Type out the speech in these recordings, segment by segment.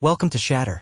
Welcome to Shatter.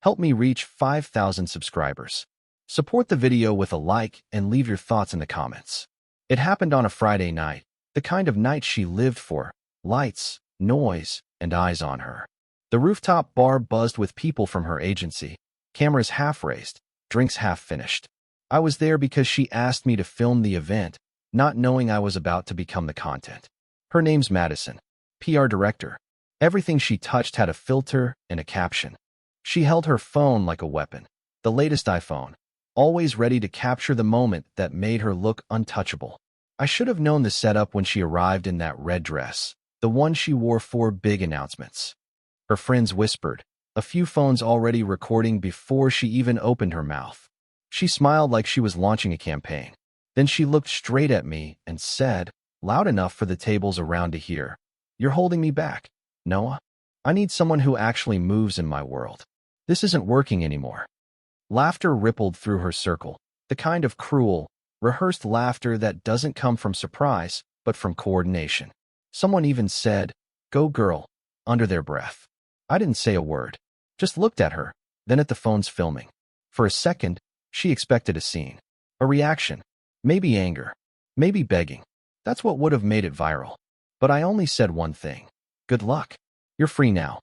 Help me reach 5,000 subscribers. Support the video with a like and leave your thoughts in the comments. It happened on a Friday night, the kind of night she lived for. Lights, noise, and eyes on her. The rooftop bar buzzed with people from her agency, cameras half raised, drinks half finished. I was there because she asked me to film the event, not knowing I was about to become the content. Her name's Madison, PR director. Everything she touched had a filter and a caption. She held her phone like a weapon, the latest iPhone, always ready to capture the moment that made her look untouchable. I should have known the setup when she arrived in that red dress, the one she wore for big announcements. Her friends whispered, a few phones already recording before she even opened her mouth. She smiled like she was launching a campaign. Then she looked straight at me and said, loud enough for the tables around to hear, "You're holding me back, Noah. I need someone who actually moves in my world. This isn't working anymore." Laughter rippled through her circle, the kind of cruel, rehearsed laughter that doesn't come from surprise, but from coordination. Someone even said, "Go girl," under their breath. I didn't say a word, just looked at her, then at the phones filming. For a second, she expected a scene, a reaction, maybe anger, maybe begging. That's what would have made it viral. But I only said one thing. Good luck. You're free now.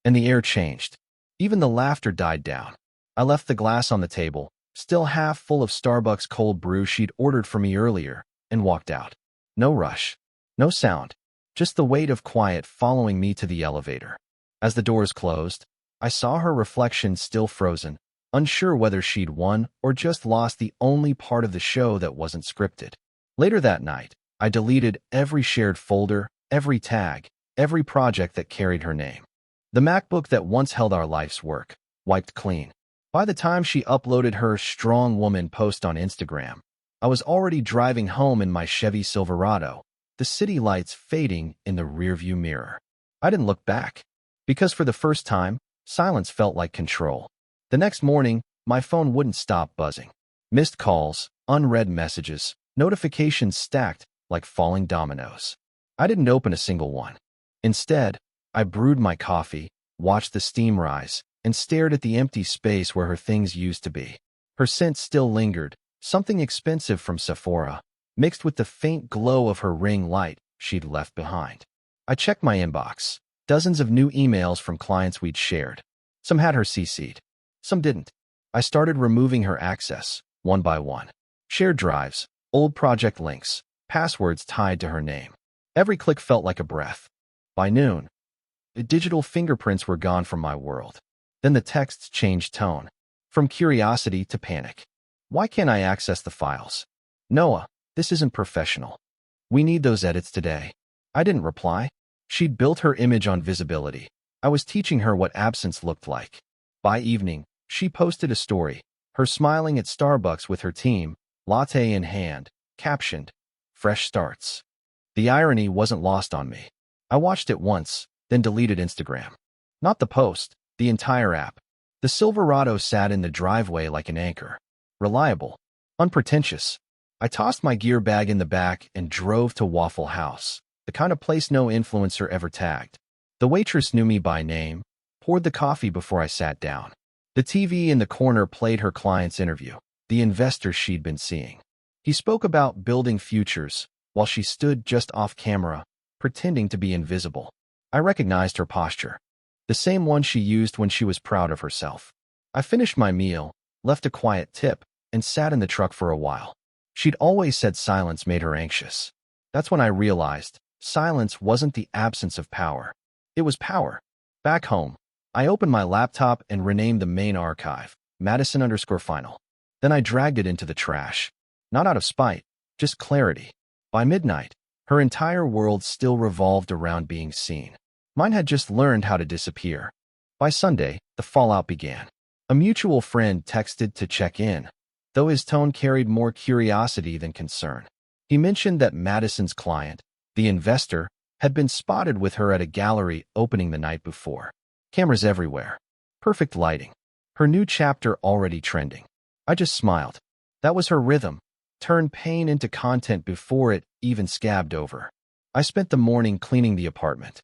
And the air changed. Even the laughter died down. I left the glass on the table, still half full of Starbucks cold brew she'd ordered for me earlier, and walked out. No rush. No sound. Just the weight of quiet following me to the elevator. As the doors closed, I saw her reflection still frozen, unsure whether she'd won or just lost the only part of the show that wasn't scripted. Later that night, I deleted every shared folder, every tag, every project that carried her name. The MacBook that once held our life's work, wiped clean. By the time she uploaded her strong woman post on Instagram, I was already driving home in my Chevy Silverado, the city lights fading in the rearview mirror. I didn't look back, because for the first time, silence felt like control. The next morning, my phone wouldn't stop buzzing. Missed calls, unread messages, notifications stacked like falling dominoes. I didn't open a single one. Instead, I brewed my coffee, watched the steam rise, and stared at the empty space where her things used to be. Her scent still lingered, something expensive from Sephora, mixed with the faint glow of her ring light she'd left behind. I checked my inbox, dozens of new emails from clients we'd shared. Some had her CC'd, some didn't. I started removing her access, one by one. Shared drives, old project links, passwords tied to her name. Every click felt like a breath. By noon, the digital fingerprints were gone from my world. Then the texts changed tone, from curiosity to panic. "Why can't I access the files? Noah, this isn't professional. We need those edits today." I didn't reply. She'd built her image on visibility. I was teaching her what absence looked like. By evening, she posted a story, her smiling at Starbucks with her team, latte in hand, captioned, "Fresh starts." The irony wasn't lost on me. I watched it once, then deleted Instagram. Not the post, the entire app. The Silverado sat in the driveway like an anchor. Reliable. Unpretentious. I tossed my gear bag in the back and drove to Waffle House, the kind of place no influencer ever tagged. The waitress knew me by name, poured the coffee before I sat down. The TV in the corner played her client's interview, the investor she'd been seeing. He spoke about building futures, while she stood just off camera, pretending to be invisible. I recognized her posture, the same one she used when she was proud of herself. I finished my meal, left a quiet tip, and sat in the truck for a while. She'd always said silence made her anxious. That's when I realized silence wasn't the absence of power. It was power. Back home, I opened my laptop and renamed the main archive, Madison_final. Then I dragged it into the trash. Not out of spite, just clarity. By midnight, her entire world still revolved around being seen. Mine had just learned how to disappear. By Sunday, the fallout began. A mutual friend texted to check in, though his tone carried more curiosity than concern. He mentioned that Madison's client, the investor, had been spotted with her at a gallery opening the night before. Cameras everywhere. Perfect lighting. Her new chapter already trending. I just smiled. That was her rhythm. Turn pain into content before it even scabbed over. I spent the morning cleaning the apartment.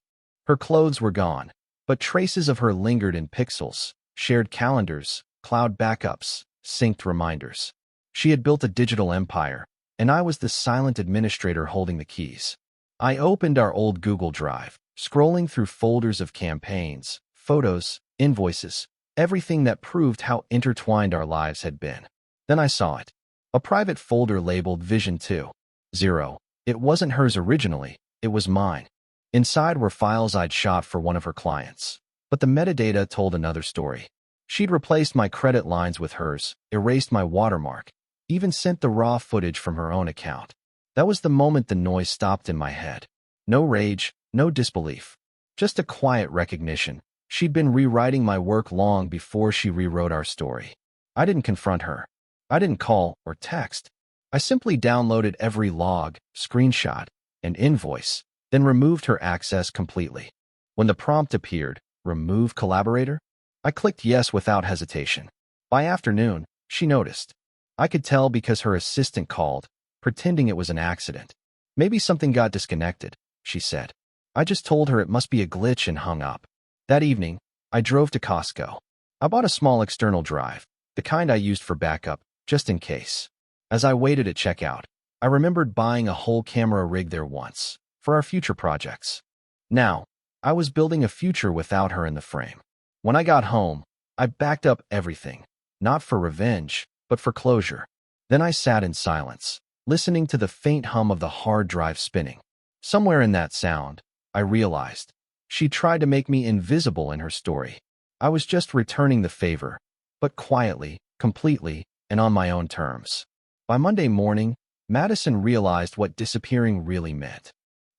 Her clothes were gone, But traces of her lingered in pixels, shared calendars, cloud backups, synced reminders. She had built a digital empire, and I was the silent administrator holding the keys. I opened our old Google Drive, scrolling through folders of campaigns, photos, invoices, everything that proved how intertwined our lives had been. Then I saw it. A private folder labeled Vision 2.0. It wasn't hers originally, it was mine. Inside were files I'd shot for one of her clients. But the metadata told another story. She'd replaced my credit lines with hers, erased my watermark, even sent the raw footage from her own account. That was the moment the noise stopped in my head. No rage, no disbelief. Just a quiet recognition. She'd been rewriting my work long before she rewrote our story. I didn't confront her. I didn't call or text. I simply downloaded every log, screenshot, and invoice, then removed her access completely. When the prompt appeared, "Remove collaborator," I clicked yes without hesitation. By afternoon, she noticed. I could tell because her assistant called, pretending it was an accident. "Maybe something got disconnected," she said. I just told her it must be a glitch and hung up. That evening, I drove to Costco. I bought a small external drive, the kind I used for backup, just in case. As I waited at checkout, I remembered buying a whole camera rig there once, for our future projects. Now, I was building a future without her in the frame. When I got home, I backed up everything, not for revenge, but for closure. Then I sat in silence, listening to the faint hum of the hard drive spinning. Somewhere in that sound, I realized she tried to make me invisible in her story. I was just returning the favor, but quietly, completely, and on my own terms. By Monday morning, Madison realized what disappearing really meant.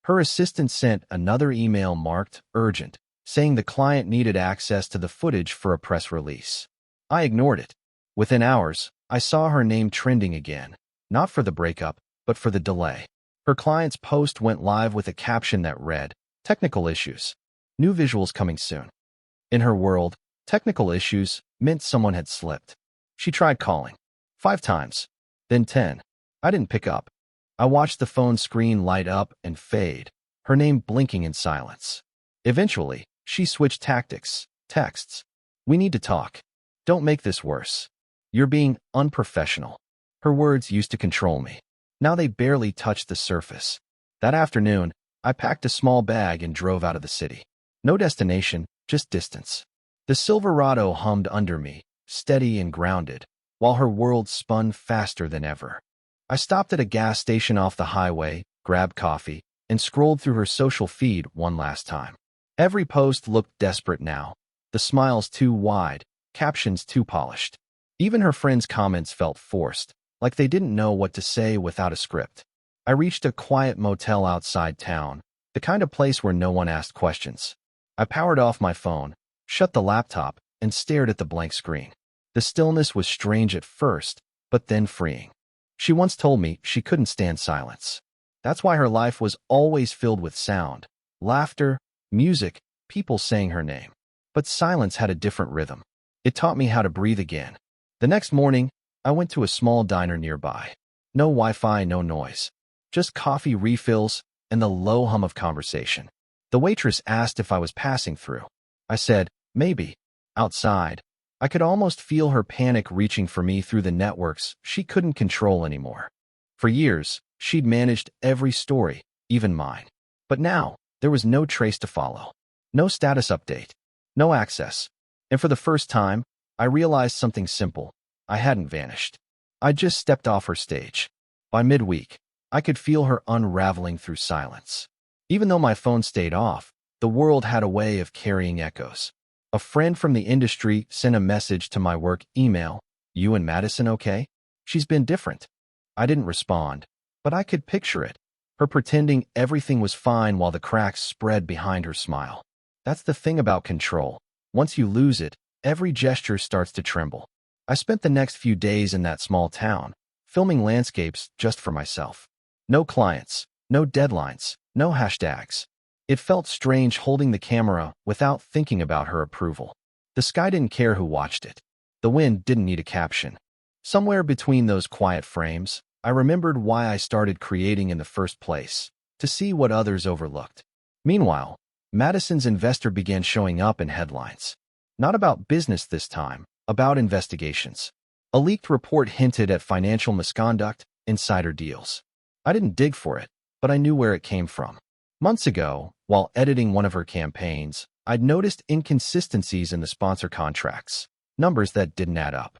Her assistant sent another email marked urgent, saying the client needed access to the footage for a press release. I ignored it. Within hours, I saw her name trending again, not for the breakup, but for the delay. Her client's post went live with a caption that read, "Technical issues. New visuals coming soon." In her world, technical issues meant someone had slipped. She tried calling. 5 times. Then 10. I didn't pick up. I watched the phone screen light up and fade, her name blinking in silence. Eventually, she switched tactics. Texts. "We need to talk. Don't make this worse. You're being unprofessional." Her words used to control me. Now they barely touched the surface. That afternoon, I packed a small bag and drove out of the city. No destination, just distance. The Silverado hummed under me, steady and grounded, while her world spun faster than ever. I stopped at a gas station off the highway, grabbed coffee, and scrolled through her social feed one last time. Every post looked desperate now, the smiles too wide, captions too polished. Even her friends' comments felt forced, like they didn't know what to say without a script. I reached a quiet motel outside town, the kind of place where no one asked questions. I powered off my phone, shut the laptop, and stared at the blank screen. The stillness was strange at first, but then freeing. She once told me she couldn't stand silence. That's why her life was always filled with sound, laughter, music, people saying her name. But silence had a different rhythm. It taught me how to breathe again. The next morning, I went to a small diner nearby. No Wi-Fi, no noise. Just coffee refills and the low hum of conversation. The waitress asked if I was passing through. I said, "Maybe." Outside, I could almost feel her panic reaching for me through the networks she couldn't control anymore. For years, she'd managed every story, even mine. But now, there was no trace to follow. No status update. No access. And for the first time, I realized something simple. I hadn't vanished. I just stepped off her stage. By midweek, I could feel her unraveling through silence. Even though my phone stayed off, the world had a way of carrying echoes. A friend from the industry sent a message to my work email, "You and Madison okay? She's been different." I didn't respond, but I could picture it. Her pretending everything was fine while the cracks spread behind her smile. That's the thing about control. Once you lose it, every gesture starts to tremble. I spent the next few days in that small town, filming landscapes just for myself. No clients, no deadlines, no hashtags. It felt strange holding the camera without thinking about her approval. The sky didn't care who watched it. The wind didn't need a caption. Somewhere between those quiet frames, I remembered why I started creating in the first place, to see what others overlooked. Meanwhile, Madison's investor began showing up in headlines. Not about business this time, about investigations. A leaked report hinted at financial misconduct, insider deals. I didn't dig for it, but I knew where it came from. Months ago, while editing one of her campaigns, I'd noticed inconsistencies in the sponsor contracts, numbers that didn't add up.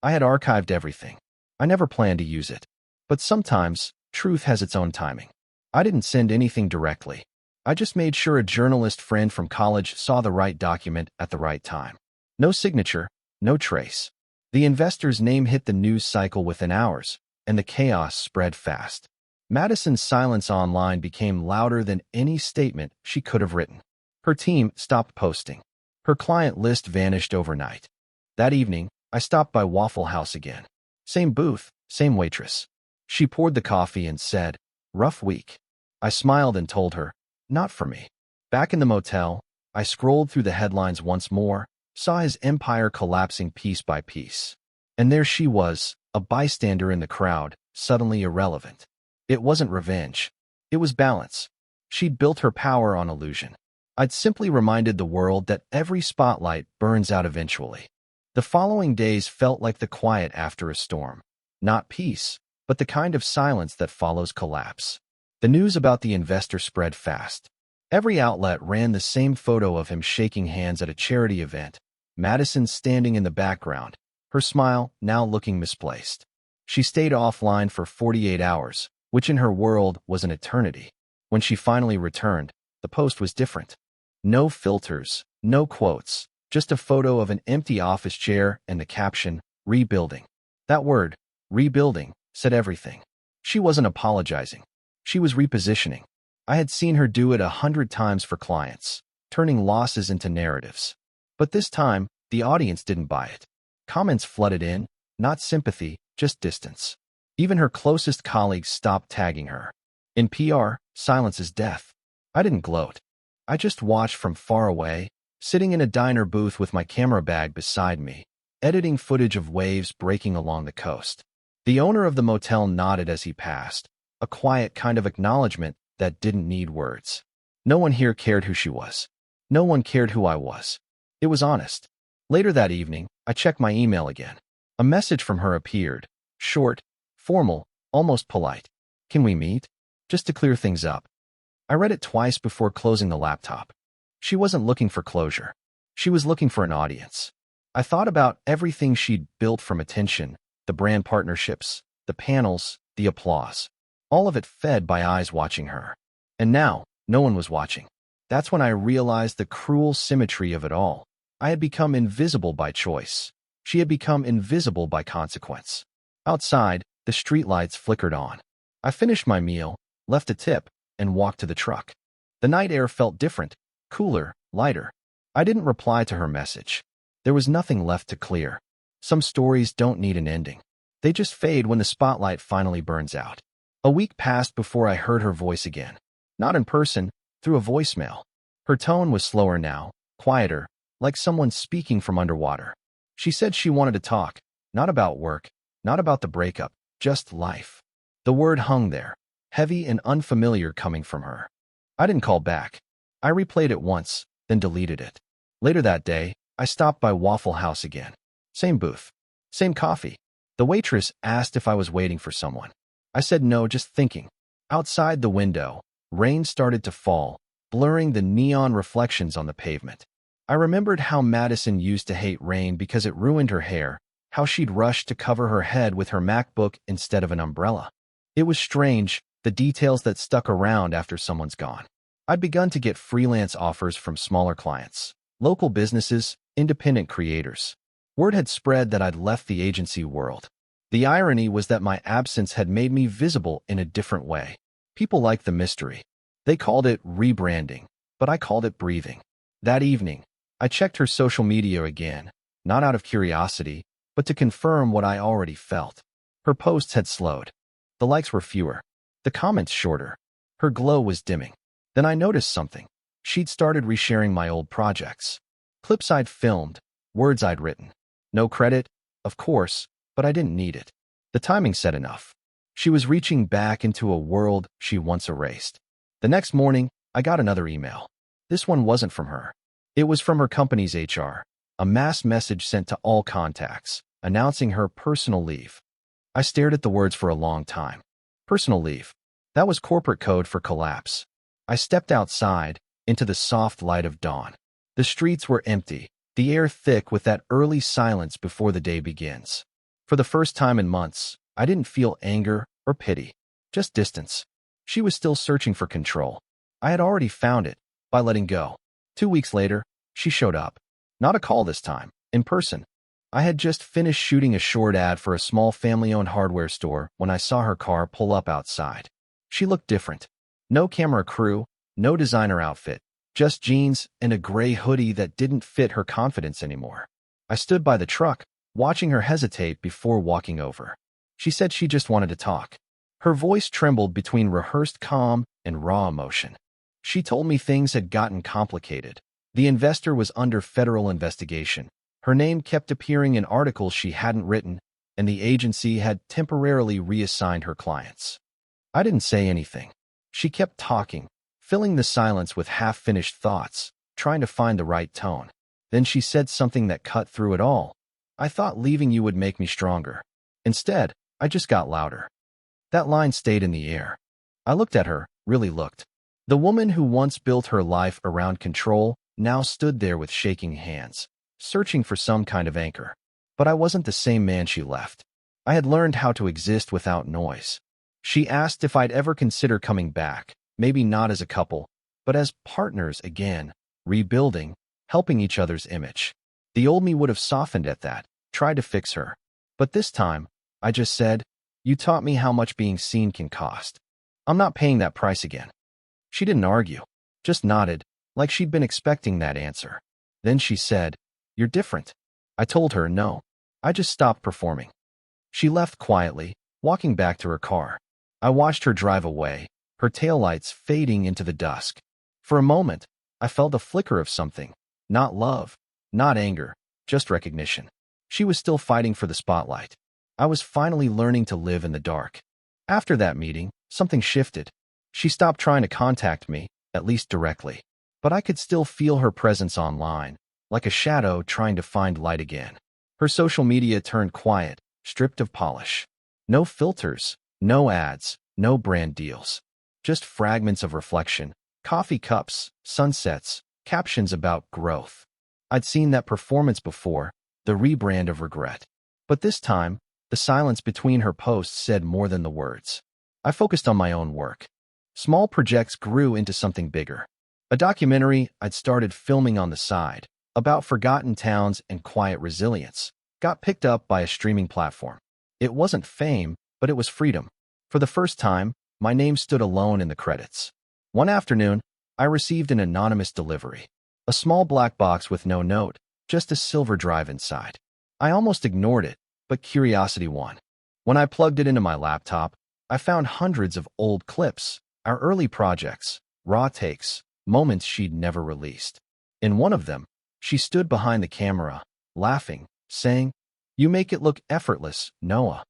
I had archived everything. I never planned to use it. But sometimes, truth has its own timing. I didn't send anything directly. I just made sure a journalist friend from college saw the right document at the right time. No signature, no trace. The investor's name hit the news cycle within hours, and the chaos spread fast. Madison's silence online became louder than any statement she could have written. Her team stopped posting. Her client list vanished overnight. That evening, I stopped by Waffle House again. Same booth, same waitress. She poured the coffee and said, "Rough week." I smiled and told her, "Not for me." Back in the motel, I scrolled through the headlines once more, saw his empire collapsing piece by piece. And there she was, a bystander in the crowd, suddenly irrelevant. It wasn't revenge. It was balance. She'd built her power on illusion. I'd simply reminded the world that every spotlight burns out eventually. The following days felt like the quiet after a storm. Not peace, but the kind of silence that follows collapse. The news about the investor spread fast. Every outlet ran the same photo of him shaking hands at a charity event, Madison standing in the background, her smile now looking misplaced. She stayed offline for 48 hours, which in her world was an eternity. When she finally returned, the post was different. No filters, no quotes, just a photo of an empty office chair and the caption, "Rebuilding." That word, rebuilding, said everything. She wasn't apologizing. She was repositioning. I had seen her do it 100 times for clients, turning losses into narratives. But this time, the audience didn't buy it. Comments flooded in, not sympathy, just distance. Even her closest colleagues stopped tagging her. In PR, silence is death. I didn't gloat. I just watched from far away, sitting in a diner booth with my camera bag beside me, editing footage of waves breaking along the coast. The owner of the motel nodded as he passed, a quiet kind of acknowledgement that didn't need words. No one here cared who she was. No one cared who I was. It was honest. Later that evening, I checked my email again. A message from her appeared, short, formal, almost polite. "Can we meet? Just to clear things up." I read it twice before closing the laptop. She wasn't looking for closure. She was looking for an audience. I thought about everything she'd built from attention, the brand partnerships, the panels, the applause. All of it fed by eyes watching her. And now, no one was watching. That's when I realized the cruel symmetry of it all. I had become invisible by choice. She had become invisible by consequence. Outside, the streetlights flickered on. I finished my meal, left a tip, and walked to the truck. The night air felt different, cooler, lighter. I didn't reply to her message. There was nothing left to clear. Some stories don't need an ending. They just fade when the spotlight finally burns out. A week passed before I heard her voice again. Not in person, through a voicemail. Her tone was slower now, quieter, like someone speaking from underwater. She said she wanted to talk, not about work, not about the breakup, just life. The word hung there, heavy and unfamiliar coming from her. I didn't call back. I replayed it once, then deleted it. Later that day, I stopped by Waffle House again. Same booth. Same coffee. The waitress asked if I was waiting for someone. I said no, just thinking. Outside the window, rain started to fall, blurring the neon reflections on the pavement. I remembered how Madison used to hate rain because it ruined her hair, how she'd rush to cover her head with her MacBook instead of an umbrella. It was strange, the details that stuck around after someone's gone. I'd begun to get freelance offers from smaller clients, local businesses, independent creators. Word had spread that I'd left the agency world. The irony was that my absence had made me visible in a different way. People liked the mystery. They called it rebranding, but I called it breathing. That evening, I checked her social media again, not out of curiosity, but to confirm what I already felt. Her posts had slowed. The likes were fewer. The comments shorter. Her glow was dimming. Then I noticed something. She'd started resharing my old projects. Clips I'd filmed, words I'd written. No credit, of course, but I didn't need it. The timing said enough. She was reaching back into a world she once erased. The next morning, I got another email. This one wasn't from her. It was from her company's HR, a mass message sent to all contacts, announcing her personal leave. I stared at the words for a long time. Personal leave. That was corporate code for collapse. I stepped outside, into the soft light of dawn. The streets were empty, the air thick with that early silence before the day begins. For the first time in months, I didn't feel anger or pity, just distance. She was still searching for control. I had already found it by letting go. 2 weeks later, she showed up. Not a call this time, in person. I had just finished shooting a short ad for a small family-owned hardware store when I saw her car pull up outside. She looked different. No camera crew, no designer outfit, just jeans and a gray hoodie that didn't fit her confidence anymore. I stood by the truck, watching her hesitate before walking over. She said she just wanted to talk. Her voice trembled between rehearsed calm and raw emotion. She told me things had gotten complicated. The investor was under federal investigation. Her name kept appearing in articles she hadn't written, and the agency had temporarily reassigned her clients. I didn't say anything. She kept talking, filling the silence with half-finished thoughts, trying to find the right tone. Then she said something that cut through it all. I thought leaving you would make me stronger. Instead, I just got louder. That line stayed in the air. I looked at her, really looked. The woman who once built her life around control now stood there with shaking hands, searching for some kind of anchor. But I wasn't the same man she left. I had learned how to exist without noise. She asked if I'd ever consider coming back, maybe not as a couple, but as partners again, rebuilding, helping each other's image. The old me would have softened at that, tried to fix her. But this time, I just said, "You taught me how much being seen can cost. I'm not paying that price again." She didn't argue, just nodded, like she'd been expecting that answer. Then she said, "You're different." I told her no. I just stopped performing. She left quietly, walking back to her car. I watched her drive away, her taillights fading into the dusk. For a moment, I felt a flicker of something. Not love, not anger, just recognition. She was still fighting for the spotlight. I was finally learning to live in the dark. After that meeting, something shifted. She stopped trying to contact me, at least directly. But I could still feel her presence online, like a shadow trying to find light again. Her social media turned quiet, stripped of polish. No filters, no ads, no brand deals. Just fragments of reflection, coffee cups, sunsets, captions about growth. I'd seen that performance before, the rebrand of regret. But this time, the silence between her posts said more than the words. I focused on my own work. Small projects grew into something bigger. A documentary I'd started filming on the side, about forgotten towns and quiet resilience, got picked up by a streaming platform. It wasn't fame, but it was freedom. For the first time, my name stood alone in the credits. One afternoon, I received an anonymous delivery. A small black box with no note, just a silver drive inside. I almost ignored it, but curiosity won. When I plugged it into my laptop, I found hundreds of old clips, our early projects, raw takes, moments she'd never released. In one of them, she stood behind the camera, laughing, saying, "You make it look effortless, Noah."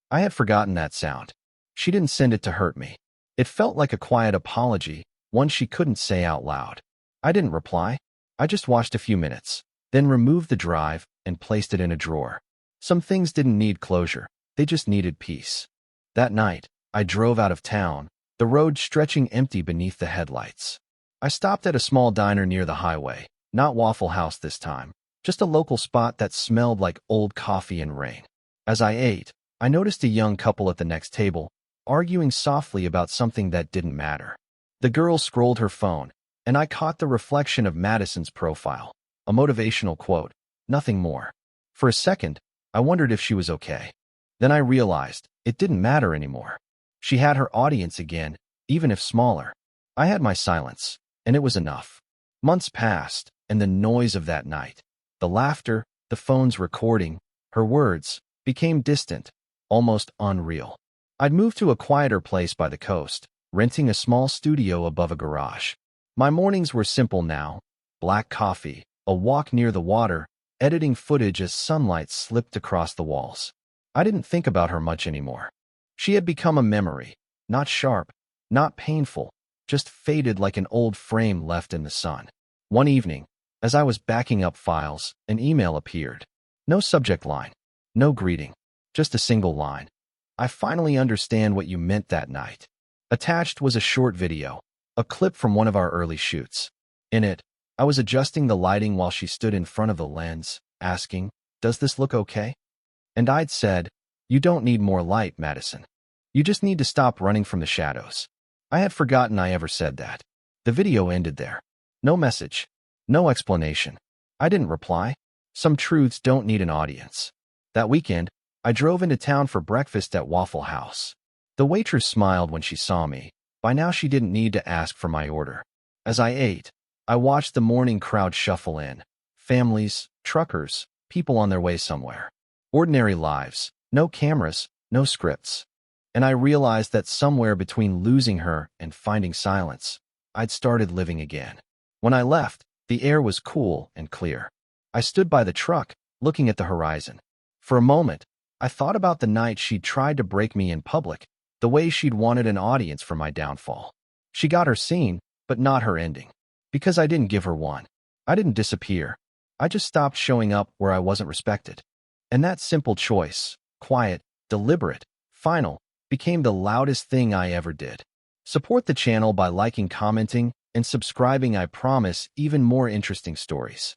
I had forgotten that sound. She didn't send it to hurt me. It felt like a quiet apology, one she couldn't say out loud. I didn't reply. I just watched a few minutes, then removed the drive and placed it in a drawer. Some things didn't need closure. They just needed peace. That night, I drove out of town, the road stretching empty beneath the headlights. I stopped at a small diner near the highway, not Waffle House this time, just a local spot that smelled like old coffee and rain. As I ate, I noticed a young couple at the next table, arguing softly about something that didn't matter. The girl scrolled her phone, and I caught the reflection of Madison's profile, a motivational quote, nothing more. For a second, I wondered if she was okay. Then I realized it didn't matter anymore. She had her audience again, even if smaller. I had my silence, and it was enough. Months passed, and the noise of that night, the laughter, the phone's recording, her words, became distant, almost unreal. I'd moved to a quieter place by the coast, renting a small studio above a garage. My mornings were simple now: black coffee, a walk near the water, editing footage as sunlight slipped across the walls. I didn't think about her much anymore. She had become a memory, not sharp, not painful, just faded like an old frame left in the sun. One evening, as I was backing up files, an email appeared. No subject line, no greeting, just a single line. I finally understand what you meant that night. Attached was a short video, a clip from one of our early shoots. In it, I was adjusting the lighting while she stood in front of the lens, asking, "Does this look okay?" And I'd said, "You don't need more light, Madison. You just need to stop running from the shadows." I had forgotten I ever said that. The video ended there. No message. No explanation. I didn't reply. Some truths don't need an audience. That weekend, I drove into town for breakfast at Waffle House. The waitress smiled when she saw me. By now she didn't need to ask for my order. As I ate, I watched the morning crowd shuffle in. Families, truckers, people on their way somewhere. Ordinary lives. No cameras, no scripts. And I realized that somewhere between losing her and finding silence, I'd started living again. When I left, the air was cool and clear. I stood by the truck, looking at the horizon. For a moment, I thought about the night she'd tried to break me in public, the way she'd wanted an audience for my downfall. She got her scene, but not her ending. Because I didn't give her one. I didn't disappear. I just stopped showing up where I wasn't respected. And that simple choice, quiet, deliberate, final, became the loudest thing I ever did. Support the channel by liking, commenting, and subscribing. I promise even more interesting stories.